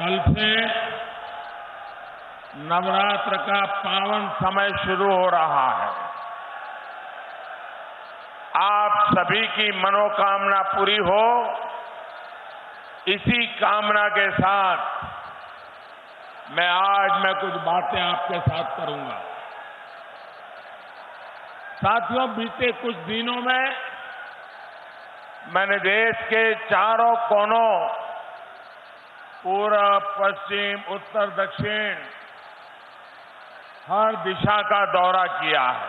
कल से नवरात्र का पावन समय शुरू हो रहा है। आप सभी की मनोकामना पूरी हो, इसी कामना के साथ मैं कुछ बातें आपके साथ करूंगा। साथियों, बीते कुछ दिनों में मैंने देश के चारों कोनों, पूर्व, पश्चिम, उत्तर, दक्षिण, हर दिशा का दौरा किया है।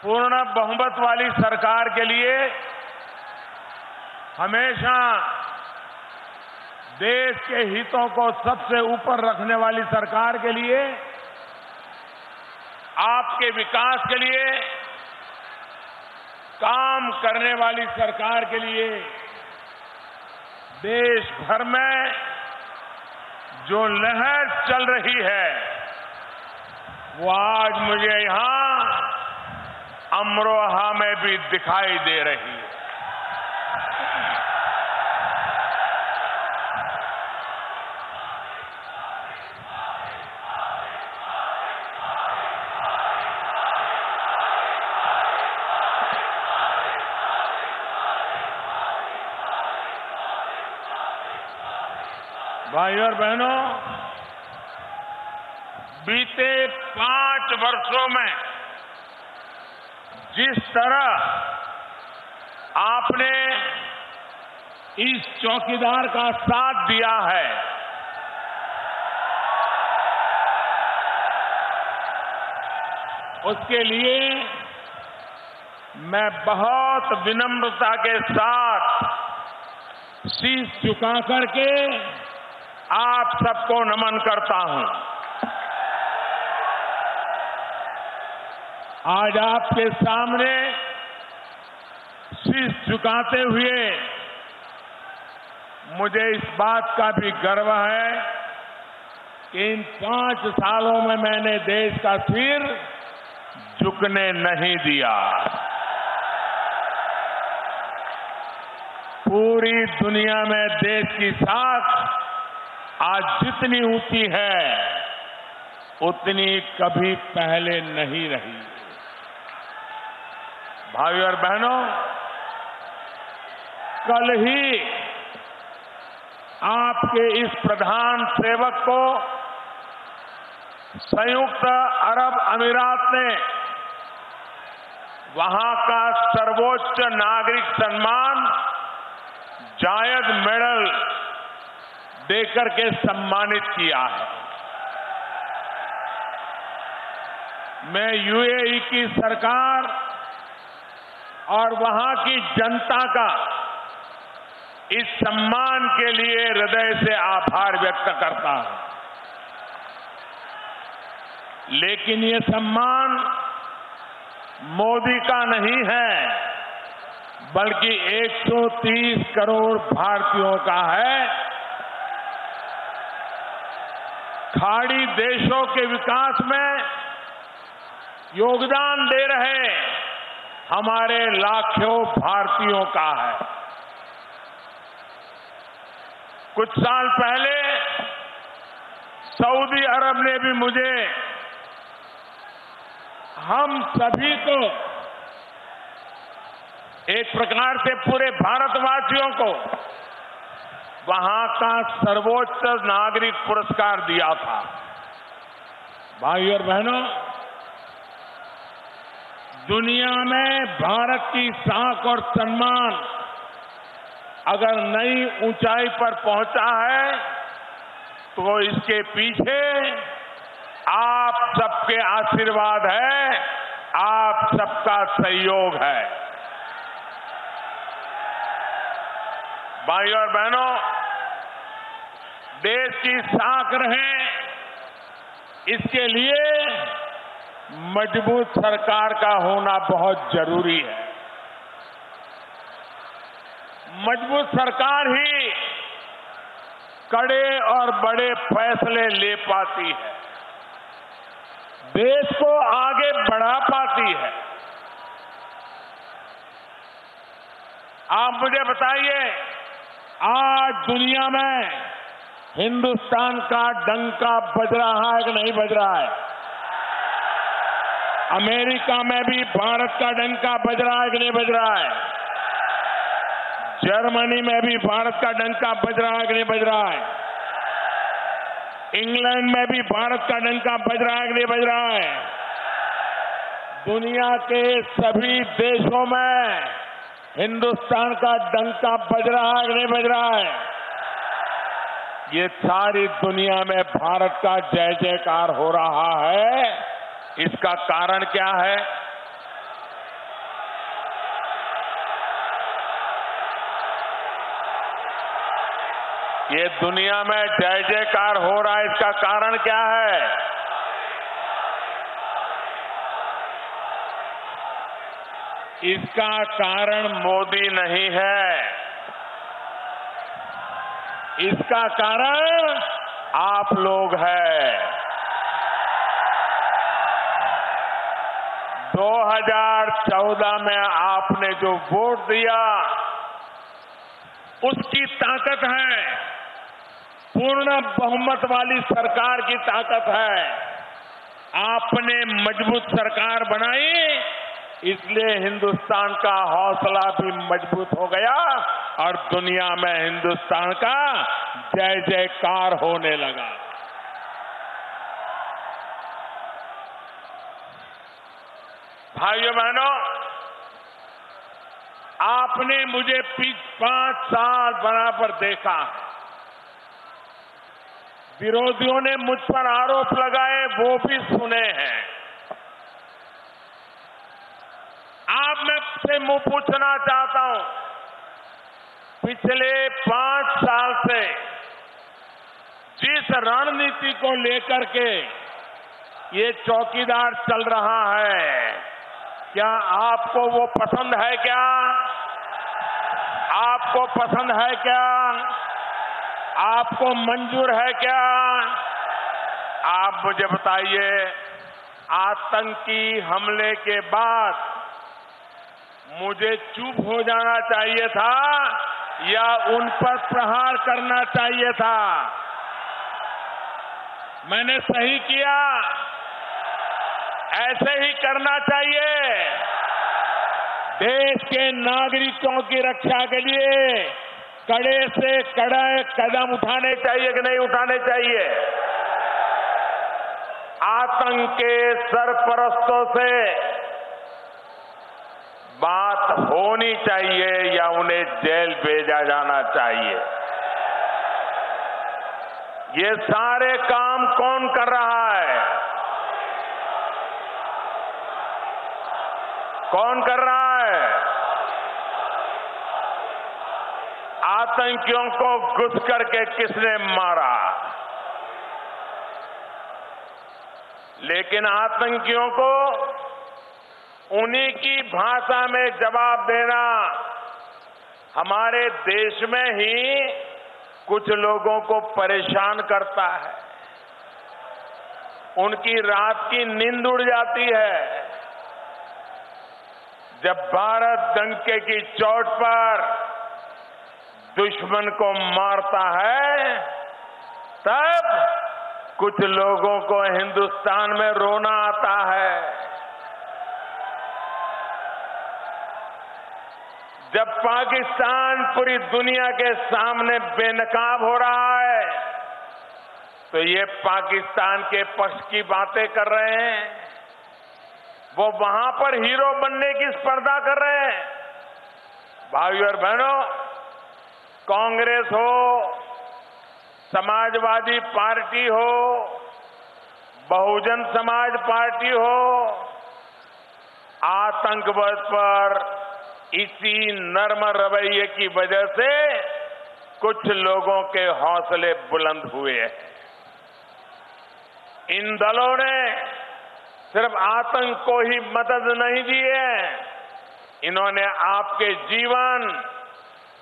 पूर्ण बहुमत वाली सरकार के लिए हमेशा देश के हितों को सबसे ऊपर रखने वाली सरकार के लिए, आपके विकास के लिए काम करने वाली सरकार के लिए देश भर में जो लहर चल रही है, वो आज मुझे यहां अमरोहा में भी दिखाई दे रही है। भाइयों और बहनों, बीते 5 वर्षों में जिस तरह आपने इस चौकीदार का साथ दिया है, उसके लिए मैं बहुत विनम्रता के साथ शीश झुका करके आप सबको नमन करता हूं। आज आपके सामने शीश झुकाते हुए मुझे इस बात का भी गर्व है कि इन 5 सालों में मैंने देश का सिर झुकने नहीं दिया। पूरी दुनिया में देश की साख आज जितनी ऊंची है, उतनी कभी पहले नहीं रही। भाइयों और बहनों, कल ही आपके इस प्रधान सेवक को संयुक्त अरब अमीरात ने वहां का सर्वोच्च नागरिक सम्मान जायद मेडल देकर के सम्मानित किया है। मैं यूएई की सरकार और वहां की जनता का इस सम्मान के लिए हृदय से आभार व्यक्त करता हूं। लेकिन ये सम्मान मोदी का नहीं है, बल्कि 130 करोड़ भारतीयों का है। खाड़ी देशों के विकास में योगदान दे रहे हमारे लाखों भारतीयों का है। कुछ साल पहले सऊदी अरब ने भी मुझे, हम सभी को, एक प्रकार से पूरे भारतवासियों को वहां का सर्वोच्च नागरिक पुरस्कार दिया था। भाइयों और बहनों, दुनिया में भारत की साख और सम्मान अगर नई ऊंचाई पर पहुंचा है, तो इसके पीछे आप सबके आशीर्वाद है, आप सबका सहयोग है। भाइयों और बहनों, देश की साख रहे, इसके लिए मजबूत सरकार का होना बहुत जरूरी है। मजबूत सरकार ही कड़े और बड़े फैसले ले पाती है, देश को आगे बढ़ा पाती है। आप मुझे बताइए, आज दुनिया में हिंदुस्तान का डंका बज रहा है कि नहीं बज रहा है? अमेरिका में भी भारत का डंका बज रहा है कि नहीं बज रहा है? जर्मनी में भी भारत का डंका बज रहा है कि नहीं बज रहा है? इंग्लैंड में भी भारत का डंका बज रहा है कि नहीं बज रहा है? दुनिया के सभी देशों में हिंदुस्तान का डंका बज रहा है कि नहीं बज रहा है? ये सारी दुनिया में भारत का जय जयकार हो रहा है। इसका कारण क्या है? ये दुनिया में जय जयकार हो रहा है, इसका कारण क्या है? इसका कारण मोदी नहीं है, इसका कारण आप लोग हैं। 2014 में आपने जो वोट दिया उसकी ताकत है, पूर्ण बहुमत वाली सरकार की ताकत है। आपने मजबूत सरकार बनाई, इसलिए हिंदुस्तान का हौसला भी मजबूत हो गया और दुनिया में हिंदुस्तान का जय जयकार होने लगा। भाइयों बहनों, आपने मुझे 5 साल बराबर देखा है। विरोधियों ने मुझ पर आरोप लगाए, वो भी सुने हैं। आप मैं से मुंह पूछना चाहता हूं, पिछले 5 साल से जिस रणनीति को लेकर के ये चौकीदार चल रहा है, क्या आपको वो पसंद है? क्या आपको पसंद है? क्या आपको मंजूर है? क्या आप मुझे बताइए, आतंकी हमले के बाद मुझे चुप हो जाना चाहिए था या उन पर प्रहार करना चाहिए था? मैंने सही किया, ऐसे ही करना चाहिए। देश के नागरिकों की रक्षा के लिए कड़े से कड़े कदम उठाने चाहिए कि नहीं उठाने चाहिए? आतंक के सरपरस्तों से बात होनी चाहिए या उन्हें जेल भेजा जाना चाहिए? ये सारे काम कौन कर रहा है? कौन कर रहा है? आतंकियों को घुस करके किसने मारा? लेकिन आतंकियों को उन्हीं की भाषा में जवाब देना हमारे देश में ही कुछ लोगों को परेशान करता है। उनकी रात की नींद उड़ जाती है। जब भारत डंके की चोट पर दुश्मन को मारता है, तब कुछ लोगों को हिंदुस्तान में रोना आता है। जब पाकिस्तान पूरी दुनिया के सामने बेनकाब हो रहा है, तो ये पाकिस्तान के पक्ष की बातें कर रहे हैं। वो वहां पर हीरो बनने की स्पर्धा कर रहे हैं। भाइयों और बहनों, कांग्रेस हो, समाजवादी पार्टी हो, बहुजन समाज पार्टी हो, आतंकवाद पर इसी नर्म रवैये की वजह से कुछ लोगों के हौसले बुलंद हुए हैं। इन दलों ने सिर्फ आतंक को ही मदद नहीं दी है, इन्होंने आपके जीवन,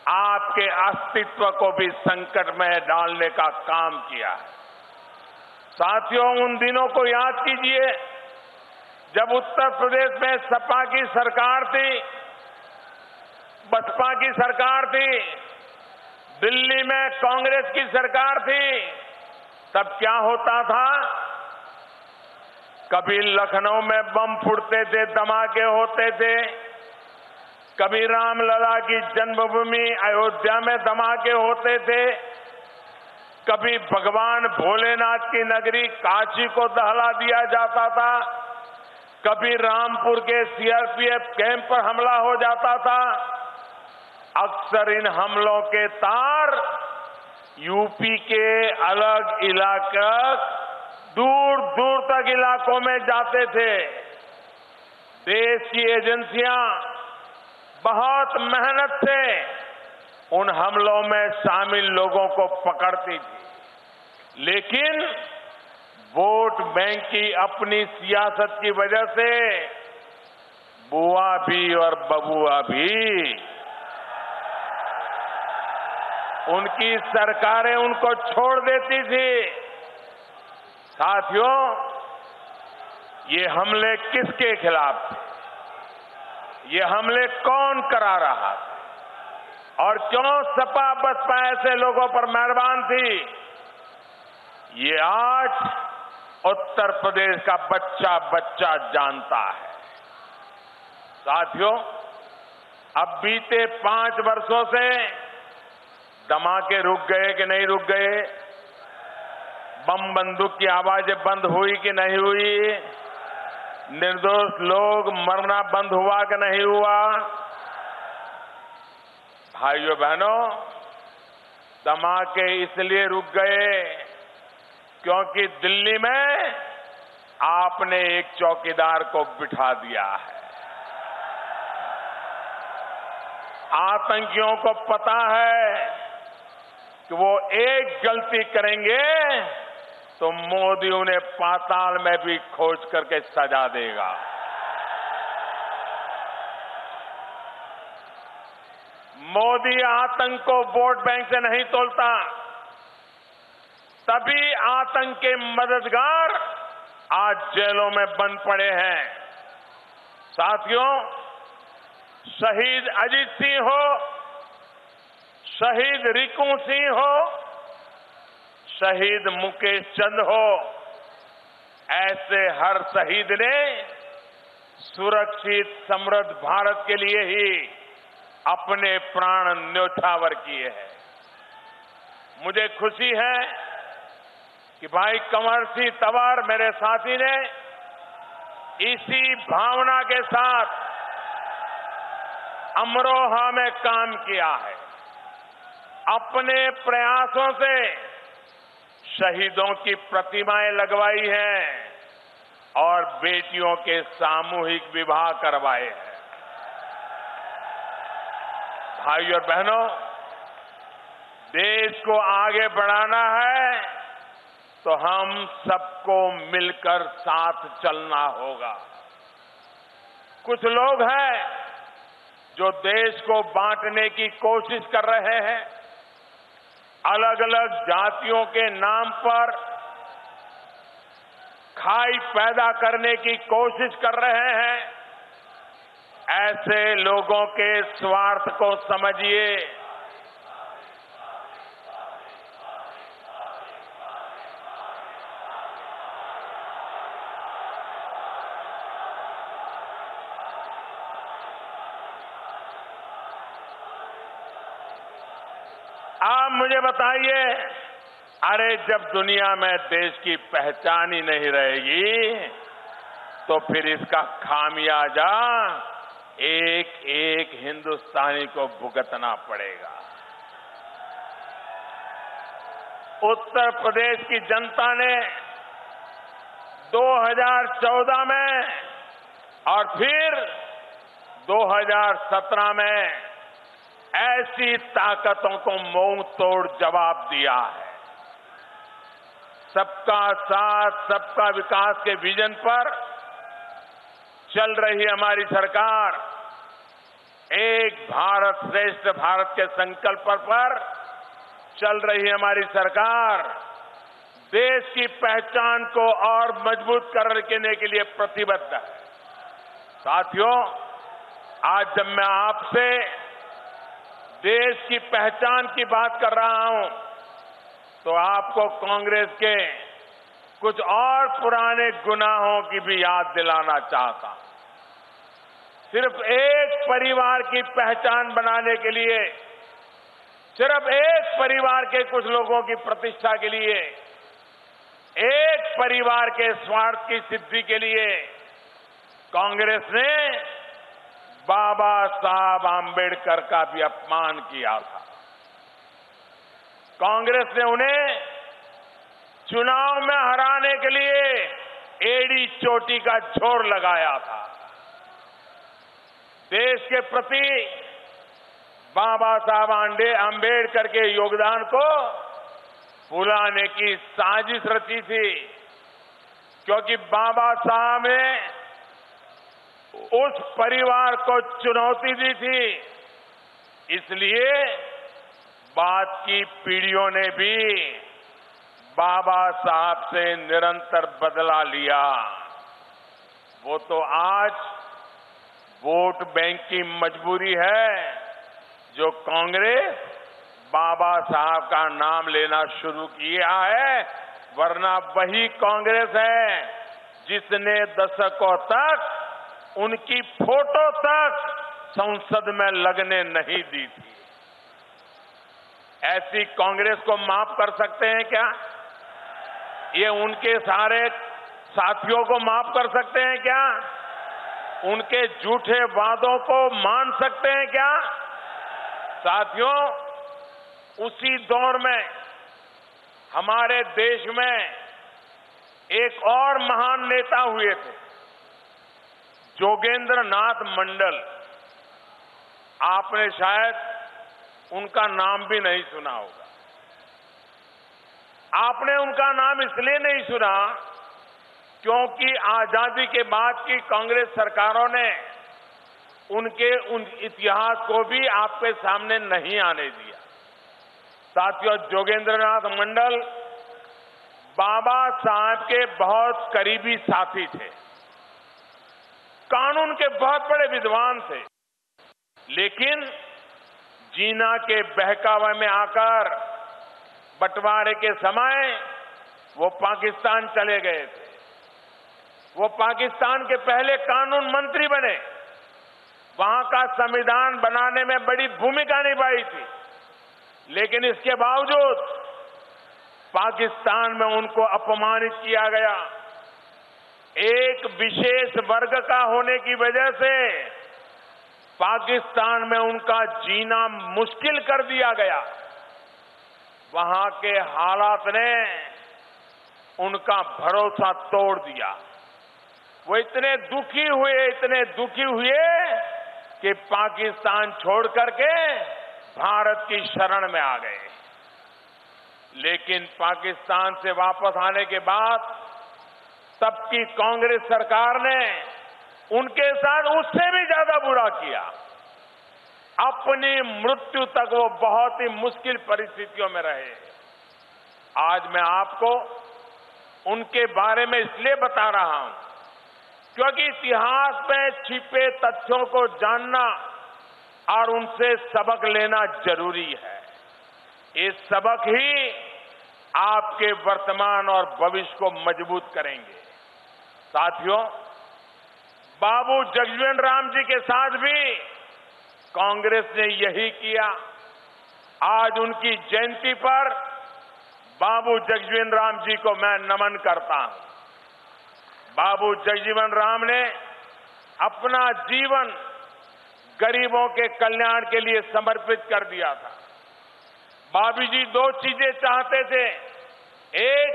आपके अस्तित्व को भी संकट में डालने का काम किया। साथियों, उन दिनों को याद कीजिए जब उत्तर प्रदेश में सपा की सरकार थी, बसपा की सरकार थी। दिल्ली में कांग्रेस की सरकार थी, तब क्या होता था? कभी लखनऊ में बम फूटते थे, धमाके होते थे, कभी रामलला की जन्मभूमि अयोध्या में धमाके होते थे, कभी भगवान भोलेनाथ की नगरी काशी को दहला दिया जाता था, कभी रामपुर के सीआरपीएफ कैंप पर हमला हो जाता था। अक्सर इन हमलों के तार यूपी के अलग इलाके, दूर दूर तक इलाकों में जाते थे। देश की एजेंसियां बहुत मेहनत से उन हमलों में शामिल लोगों को पकड़ती थी, लेकिन वोट बैंक की अपनी सियासत की वजह से बुआ भी और बबुआ भी, उनकी सरकारें उनको छोड़ देती थी। साथियों, ये हमले किसके खिलाफ थे? ये हमले कौन करा रहा था? और क्यों सपा बसपा ऐसे लोगों पर मेहरबान थी? ये आज उत्तर प्रदेश का बच्चा बच्चा जानता है। साथियों, अब बीते 5 वर्षों से धमाके रुक गए कि नहीं रुक गए? बम बंदूक की आवाजें बंद हुई कि नहीं हुई? निर्दोष लोग मरना बंद हुआ कि नहीं हुआ? भाइयों बहनों, धमाके इसलिए रुक गए क्योंकि दिल्ली में आपने एक चौकीदार को बिठा दिया है। आतंकियों को पता है कि वो एक गलती करेंगे तो मोदी उन्हें पाताल में भी खोज करके सजा देगा। मोदी आतंक को वोट बैंक से नहीं तोलता, तभी आतंक के मददगार आज जेलों में बंद पड़े हैं। साथियों, शहीद अजीत सिंह हो, शहीद रिकू सिंह हो, शहीद मुकेश चंद हो, ऐसे हर शहीद ने सुरक्षित समृद्ध भारत के लिए ही अपने प्राण न्योछावर किए हैं। मुझे खुशी है कि भाई कंवर सिंह तंवर मेरे साथी ने इसी भावना के साथ अमरोहा में काम किया है। अपने प्रयासों से शहीदों की प्रतिमाएं लगवाई हैं और बेटियों के सामूहिक विवाह करवाए हैं। भाइयों और बहनों, देश को आगे बढ़ाना है तो हम सबको मिलकर साथ चलना होगा। कुछ लोग हैं जो देश को बांटने की कोशिश कर रहे हैं, अलग अलग जातियों के नाम पर खाई पैदा करने की कोशिश कर रहे हैं। ऐसे लोगों के स्वार्थ को समझिए। आप मुझे बताइए, अरे जब दुनिया में देश की पहचान ही नहीं रहेगी तो फिर इसका खामियाजा एक एक हिंदुस्तानी को भुगतना पड़ेगा। उत्तर प्रदेश की जनता ने 2014 में और फिर 2017 में ऐसी ताकतों को मुंह तोड़ जवाब दिया है। सबका साथ सबका विकास के विजन पर चल रही हमारी सरकार, एक भारत श्रेष्ठ भारत के संकल्प पर चल रही हमारी सरकार देश की पहचान को और मजबूत करने के लिए प्रतिबद्ध है। साथियों, आज जब मैं आपसे देश की पहचान की बात कर रहा हूं, तो आपको कांग्रेस के कुछ और पुराने गुनाहों की भी याद दिलाना चाहता हूं। सिर्फ एक परिवार की पहचान बनाने के लिए, सिर्फ एक परिवार के कुछ लोगों की प्रतिष्ठा के लिए, एक परिवार के स्वार्थ की सिद्धि के लिए कांग्रेस ने बाबा साहब आंबेडकर का भी अपमान किया था। कांग्रेस ने उन्हें चुनाव में हराने के लिए एड़ी चोटी का जोर लगाया था। देश के प्रति बाबा साहब आंबेडकर के योगदान को भुलाने की साजिश रची थी, क्योंकि बाबा साहब ने उस परिवार को चुनौती दी थी। इसलिए बाद की पीढ़ियों ने भी बाबा साहब से निरंतर बदला लिया। वो तो आज वोट बैंक की मजबूरी है जो कांग्रेस बाबा साहब का नाम लेना शुरू किया है, वरना वही कांग्रेस है जिसने दशकों तक उनकी फोटो तक संसद में लगने नहीं दी थी। ऐसी कांग्रेस को माफ कर सकते हैं क्या? ये उनके सारे साथियों को माफ कर सकते हैं क्या? उनके झूठे वादों को मान सकते हैं क्या? साथियों, उसी दौर में हमारे देश में एक और महान नेता हुए थे, जोगेंद्र नाथ मंडल। आपने शायद उनका नाम भी नहीं सुना होगा। आपने उनका नाम इसलिए नहीं सुना क्योंकि आजादी के बाद की कांग्रेस सरकारों ने उनके उन इतिहास को भी आपके सामने नहीं आने दिया। साथियों, जोगेंद्र नाथ मंडल बाबा साहब के बहुत करीबी साथी थे, कानून के बहुत बड़े विद्वान थे, लेकिन जीना के बहकावे में आकर बंटवारे के समय वो पाकिस्तान चले गए थे। वो पाकिस्तान के पहले कानून मंत्री बने, वहां का संविधान बनाने में बड़ी भूमिका निभाई थी, लेकिन इसके बावजूद पाकिस्तान में उनको अपमानित किया गया। एक विशेष वर्ग का होने की वजह से पाकिस्तान में उनका जीना मुश्किल कर दिया गया। वहां के हालात ने उनका भरोसा तोड़ दिया। वो इतने दुखी हुए कि पाकिस्तान छोड़ करके भारत की शरण में आ गए। लेकिन पाकिस्तान से वापस आने के बाद तब की कांग्रेस सरकार ने उनके साथ उससे भी ज्यादा बुरा किया। अपनी मृत्यु तक वो बहुत ही मुश्किल परिस्थितियों में रहे। आज मैं आपको उनके बारे में इसलिए बता रहा हूं क्योंकि इतिहास में छिपे तथ्यों को जानना और उनसे सबक लेना जरूरी है। ये सबक ही आपके वर्तमान और भविष्य को मजबूत करेंगे। साथियों, बाबू जगजीवन राम जी के साथ भी कांग्रेस ने यही किया। आज उनकी जयंती पर बाबू जगजीवन राम जी को मैं नमन करता हूं। बाबू जगजीवन राम ने अपना जीवन गरीबों के कल्याण के लिए समर्पित कर दिया था। बाबू जी दो चीजें चाहते थे, एक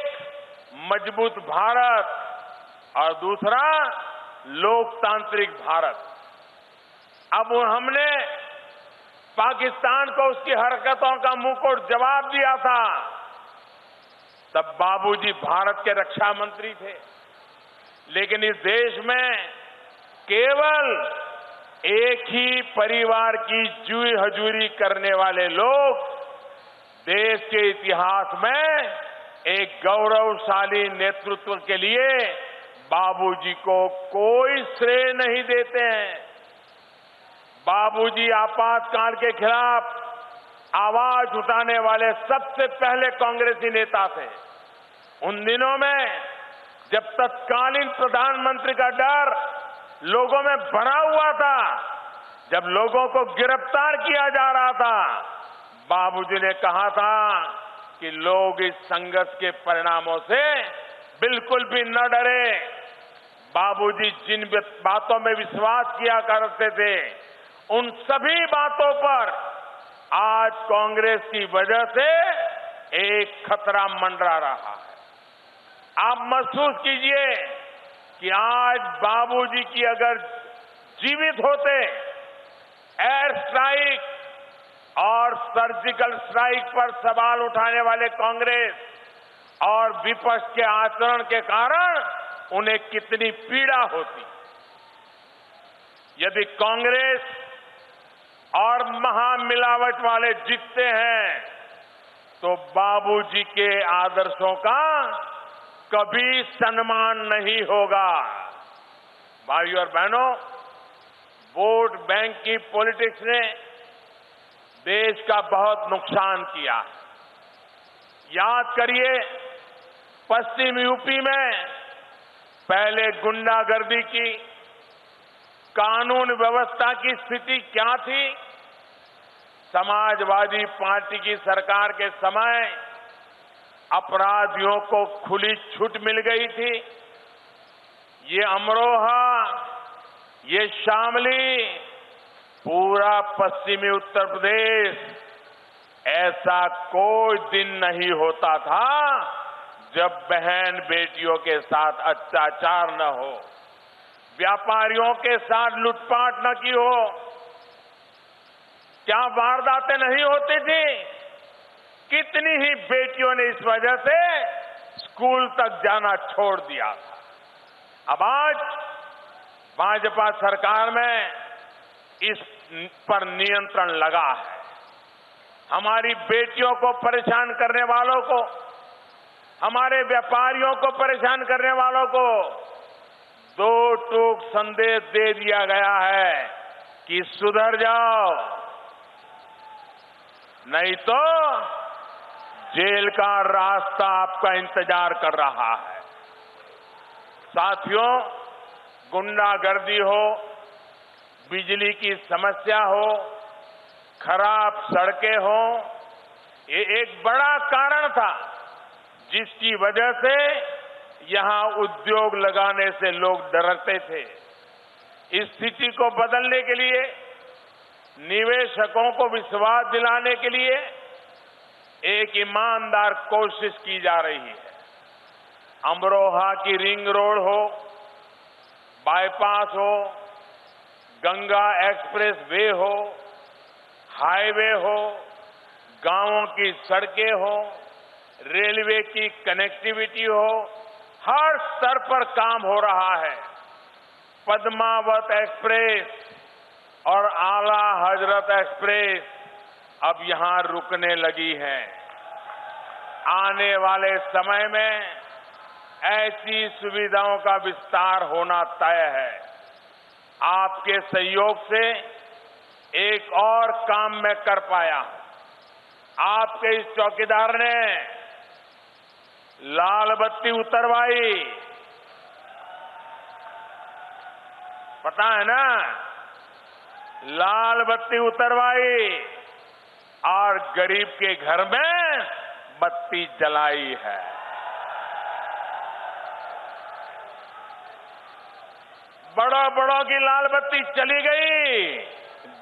मजबूत भारत और दूसरा लोकतांत्रिक भारत। अब हमने पाकिस्तान को उसकी हरकतों का मुंहतोड़ जवाब दिया था, तब बाबूजी भारत के रक्षा मंत्री थे। लेकिन इस देश में केवल एक ही परिवार की जूई हजूरी करने वाले लोग देश के इतिहास में एक गौरवशाली नेतृत्व के लिए बाबूजी को कोई श्रेय नहीं देते हैं। बाबूजी आपातकाल के खिलाफ आवाज उठाने वाले सबसे पहले कांग्रेसी नेता थे। उन दिनों में जब तत्कालीन प्रधानमंत्री का डर लोगों में भरा हुआ था, जब लोगों को गिरफ्तार किया जा रहा था, बाबूजी ने कहा था कि लोग इस संघर्ष के परिणामों से बिल्कुल भी न डरे। बाबूजी जिन बातों में विश्वास किया करते थे, उन सभी बातों पर आज कांग्रेस की वजह से एक खतरा मंडरा रहा है। आप महसूस कीजिए कि आज बाबूजी की अगर जीवित होते, एयर स्ट्राइक और सर्जिकल स्ट्राइक पर सवाल उठाने वाले कांग्रेस और विपक्ष के आचरण के कारण उन्हें कितनी पीड़ा होती। यदि कांग्रेस और महामिलावट वाले जीतते हैं तो बाबूजी के आदर्शों का कभी सम्मान नहीं होगा। भाइयों और बहनों, वोट बैंक की पॉलिटिक्स ने देश का बहुत नुकसान किया। याद करिए, पश्चिम यूपी में पहले गुंडागर्दी की, कानून व्यवस्था की स्थिति क्या थी। समाजवादी पार्टी की सरकार के समय अपराधियों को खुली छूट मिल गई थी। ये अमरोहा, ये शामली, पूरा पश्चिमी उत्तर प्रदेश, ऐसा कोई दिन नहीं होता था जब बहन बेटियों के साथ अत्याचार न हो, व्यापारियों के साथ लूटपाट न की हो। क्या वारदातें नहीं होती थी। कितनी ही बेटियों ने इस वजह से स्कूल तक जाना छोड़ दिया था। अब आज भाजपा सरकार में इस पर नियंत्रण लगा है। हमारी बेटियों को परेशान करने वालों को, हमारे व्यापारियों को परेशान करने वालों को दो टूक संदेश दे दिया गया है कि सुधर जाओ, नहीं तो जेल का रास्ता आपका इंतजार कर रहा है। साथियों, गुंडागर्दी हो, बिजली की समस्या हो, खराब सड़कें हो, ये एक बड़ा कारण था जिसकी वजह से यहां उद्योग लगाने से लोग डरते थे। इस स्थिति को बदलने के लिए, निवेशकों को विश्वास दिलाने के लिए एक ईमानदार कोशिश की जा रही है। अमरोहा की रिंग रोड हो, बाईपास हो, गंगा एक्सप्रेस वे हो, हाईवे हो, गांवों की सड़कें हो, रेलवे की कनेक्टिविटी हो, हर स्तर पर काम हो रहा है। पद्मावत एक्सप्रेस और आला हजरत एक्सप्रेस अब यहां रुकने लगी है। आने वाले समय में ऐसी सुविधाओं का विस्तार होना तय है। आपके सहयोग से एक और काम मैं कर पाया। आपके इस चौकीदार ने लाल बत्ती उतरवाई, पता है ना, लाल बत्ती उतरवाई और गरीब के घर में बत्ती जलाई है। बड़ों की लाल बत्ती चली गई,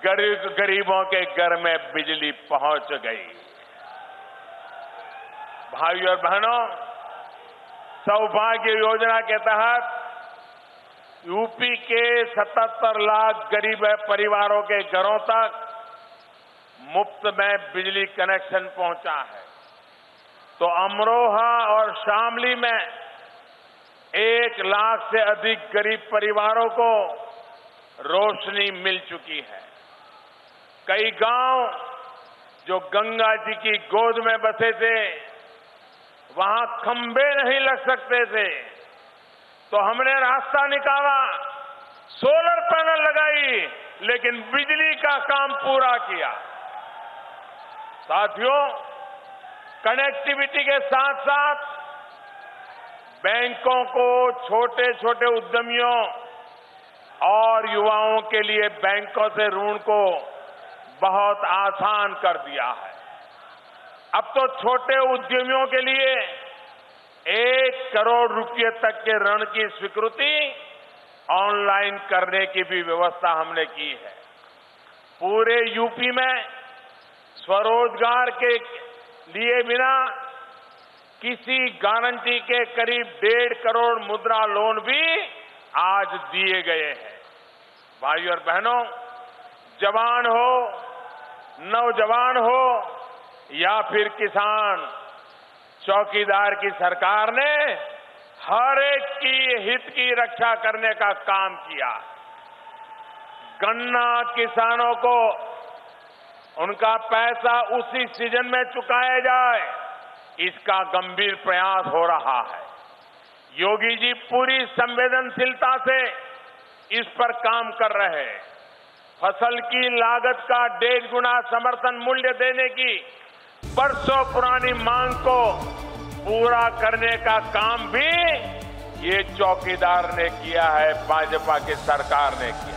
गरीबों के घर में बिजली पहुंच गई। भाइयों और बहनों, सौभाग्य योजना के तहत यूपी के 77 लाख गरीब परिवारों के घरों तक मुफ्त में बिजली कनेक्शन पहुंचा है। तो अमरोहा और शामली में 1 लाख से अधिक गरीब परिवारों को रोशनी मिल चुकी है। कई गांव जो गंगा जी की गोद में बसे थे, वहां खंभे नहीं लग सकते थे, तो हमने रास्ता निकाला, सोलर पैनल लगाई, लेकिन बिजली का काम पूरा किया। साथियों, कनेक्टिविटी के साथ साथ बैंकों को छोटे छोटे उद्यमियों और युवाओं के लिए बैंकों से ऋण को बहुत आसान कर दिया है। अब तो छोटे उद्यमियों के लिए 1 करोड़ रुपए तक के ऋण की स्वीकृति ऑनलाइन करने की भी व्यवस्था हमने की है। पूरे यूपी में स्वरोजगार के लिए बिना किसी गारंटी के करीब 1.5 करोड़ मुद्रा लोन भी आज दिए गए हैं। भाइयों और बहनों, जवान हो, नौजवान हो या फिर किसान, चौकीदार की सरकार ने हर एक की हित की रक्षा करने का काम किया। गन्ना किसानों को उनका पैसा उसी सीजन में चुकाया जाए, इसका गंभीर प्रयास हो रहा है। योगी जी पूरी संवेदनशीलता से इस पर काम कर रहे हैं। फसल की लागत का 1.5 गुना समर्थन मूल्य देने की बरसों पुरानी मांग को पूरा करने का काम भी ये चौकीदार ने किया है, भाजपा की सरकार ने किया।